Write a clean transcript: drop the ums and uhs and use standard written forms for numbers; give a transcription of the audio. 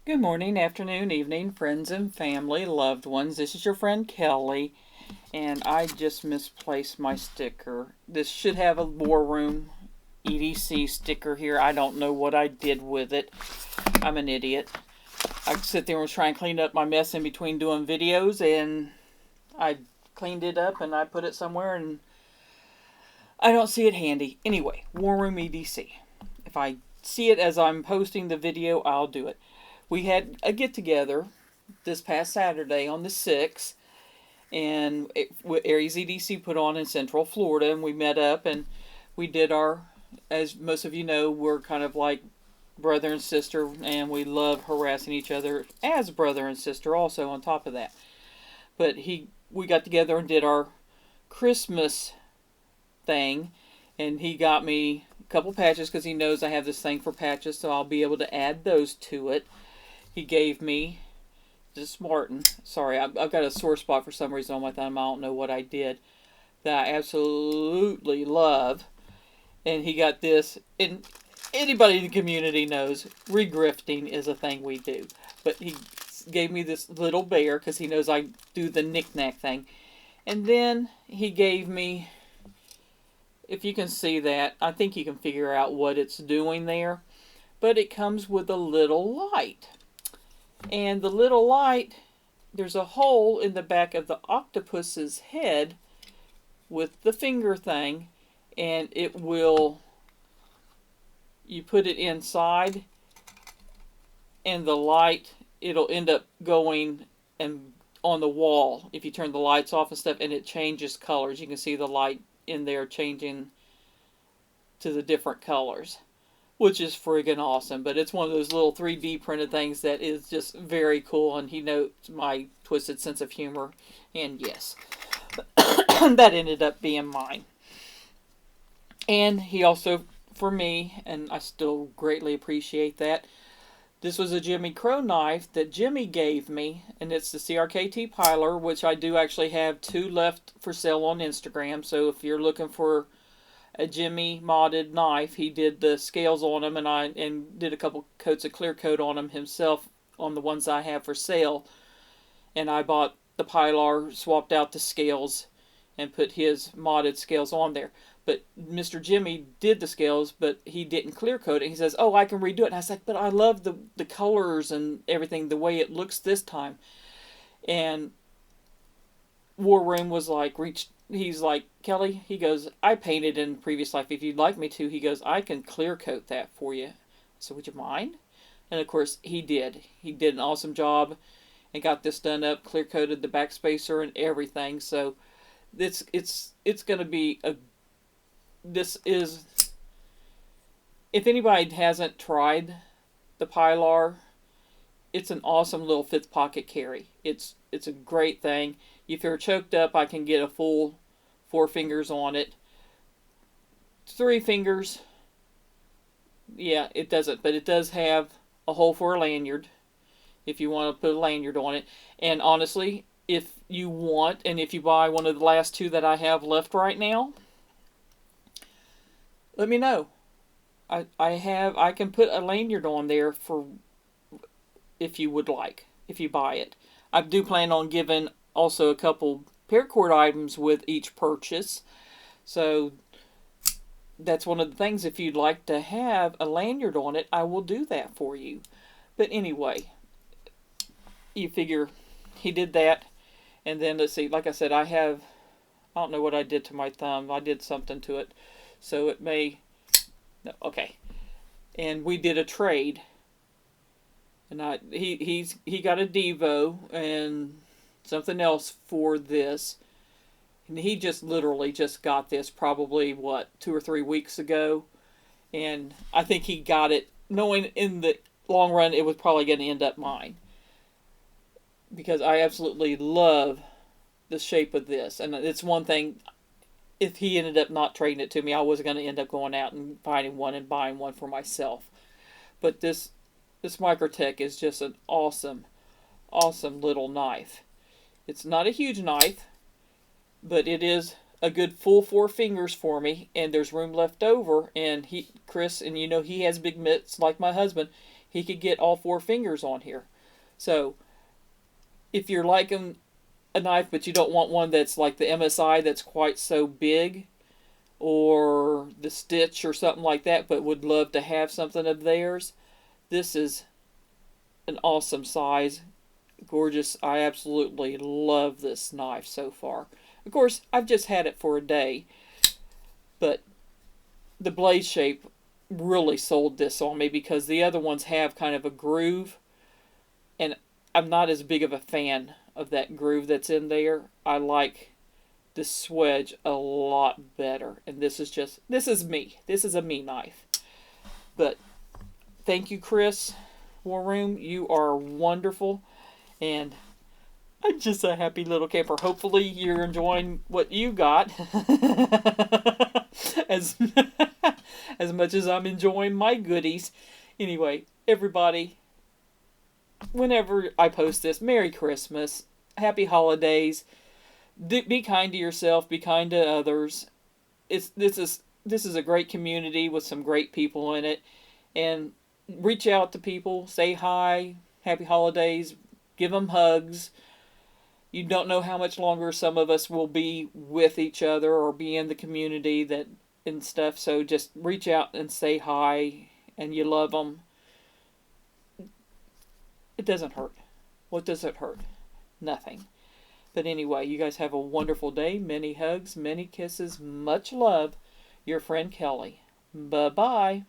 Good morning, afternoon, evening, friends and family, loved ones. This is your friend Kelly, and I just misplaced my sticker. This should have a War Room EDC sticker here. I don't know what I did with it. I'm an idiot. I sit there and try and clean up my mess in between doing videos, and I cleaned it up and I put it somewhere, and I don't see it handy. Anyway, WarroomEDC. If I see it as I'm posting the video, I'll do it. We had a get-together this past Saturday on the 6th, and Aries EDC put on in Central Florida, and we met up, and we did our, as most of you know, we're kind of like brother and sister, and we love harassing each other as brother and sister also on top of that. But we got together and did our Christmas thing, and he got me a couple patches because he knows I have this thing for patches, so I'll be able to add those to it. He gave me this Martin. Sorry, I've got a sore spot for some reason on my thumb. I don't know what I did that I absolutely love. And he got this. And anybody in the community knows regrifting is a thing we do. But he gave me this little bear because he knows I do the knick-knack thing. And then he gave me, if you can see that, I think you can figure out what it's doing there. But it comes with a little light. And the little light, there's a hole in the back of the octopus's head with the finger thing, and it will, you put it inside, and the light, it'll end up going and on the wall if you turn the lights off and stuff, and it changes colors. You can see the light in there changing to the different colors, which is friggin' awesome. But it's one of those little 3D printed things that is just very cool, and he knows my twisted sense of humor, and yes, that ended up being mine. And he also, for me, and I still greatly appreciate that, this was a Jimmy Crow knife that Jimmy gave me, and it's the CRKT Piler, which I do actually have 2 left for sale on Instagram, so if you're looking for a Jimmy modded knife, he did the scales on them, and did a couple coats of clear coat on them himself on the ones I have for sale. And I bought the Pilar, swapped out the scales, and put his modded scales on there. But Mr. Jimmy did the scales, but he didn't clear coat it. He says, "Oh, I can redo it." And I was like, "But I love the colors and everything, the way it looks this time." And War Room was like, he's like, "Kelly," he goes, "I painted in previous life. If you'd like me to," he goes, "I can clear coat that for you. So would you mind?" And of course he did. He did an awesome job and got this done up, clear coated the back spacer and everything. So it's going to be if anybody hasn't tried the Pilar, it's an awesome little 5th pocket carry. It's a great thing. If you're choked up, I can get a full 4 fingers on it. 3 fingers, yeah, it doesn't, but it does have a hole for a lanyard if you want to put a lanyard on it. And honestly, if you want, and if you buy one of the last 2 that I have left right now, let me know. I can put a lanyard on there for, if you would like, if you buy it. I do plan on giving also a couple paracord items with each purchase. So that's one of the things. If you'd like to have a lanyard on it, I will do that for you. But anyway, you figure he did that. And then let's see, like I said, I don't know what I did to my thumb. I did something to it. So it may, no, okay. And we did a trade. And he got a Devo and something else for this. And he just literally just got this probably, 2 or 3 weeks ago. And I think he got it knowing in the long run it was probably going to end up mine. Because I absolutely love the shape of this. And it's one thing, if he ended up not trading it to me, I was going to end up going out and finding one and buying one for myself. But this Microtech is just an awesome, awesome little knife. It's not a huge knife, but it is a good full 4 fingers for me, and there's room left over. And Chris, and you know he has big mitts like my husband. he could get all 4 fingers on here. So if you're liking a knife but you don't want one that's like the MSI that's quite so big, or the Stitch or something like that, but would love to have something of theirs, this is an awesome size. Gorgeous. I absolutely love this knife so far. Of course, I've just had it for a day, but the blade shape really sold this on me, because the other ones have kind of a groove, and I'm not as big of a fan of that groove that's in there. I like the swedge a lot better, and this is me. This is a me knife. But thank you, Chris, War Room. You are wonderful, and I'm just a happy little camper. Hopefully you're enjoying what you got as as much as I'm enjoying my goodies. Anyway, everybody, whenever I post this, Merry Christmas, Happy Holidays. Be kind to yourself, be kind to others. This is a great community with some great people in it, and reach out to people, say hi, Happy Holidays, give them hugs. You don't know how much longer some of us will be with each other or be in the community that and stuff, so just reach out and say hi, and you love them. It doesn't hurt. What does it hurt? Nothing. But anyway, you guys have a wonderful day. Many hugs, many kisses, much love. Your friend Kelly. Bye-bye.